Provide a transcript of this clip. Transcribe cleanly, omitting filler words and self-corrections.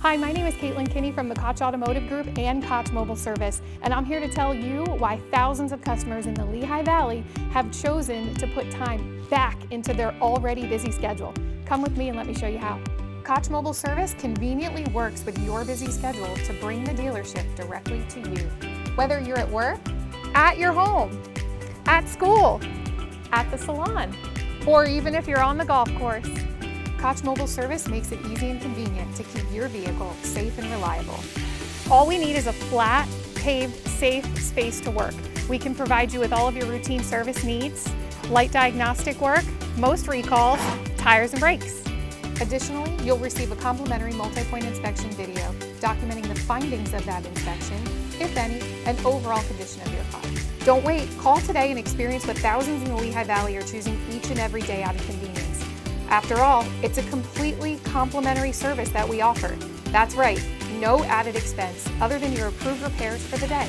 Hi, my name is Kaitlin Kinney from the Koch Automotive Group and Koch Mobile Service, and I'm here to tell you why thousands of customers in the Lehigh Valley have chosen to put time back into their already busy schedule. Come with me and let me show you how. Koch Mobile Service conveniently works with your busy schedule to bring the dealership directly to you. Whether you're at work, at your home, at school, at the salon, or even if you're on the golf course, Koch Mobile Service makes it easy and convenient to keep your vehicle safe and reliable. All we need is a flat, paved, safe space to work. We can provide you with all of your routine service needs, light diagnostic work, most recalls, tires and brakes. Additionally, you'll receive a complimentary multi-point inspection video documenting the findings of that inspection, if any, and overall condition of your car. Don't wait, call today and experience what thousands in the Lehigh Valley are choosing each and every day out of convenience. After all, it's a completely complimentary service that we offer. That's right, no added expense other than your approved repairs for the day.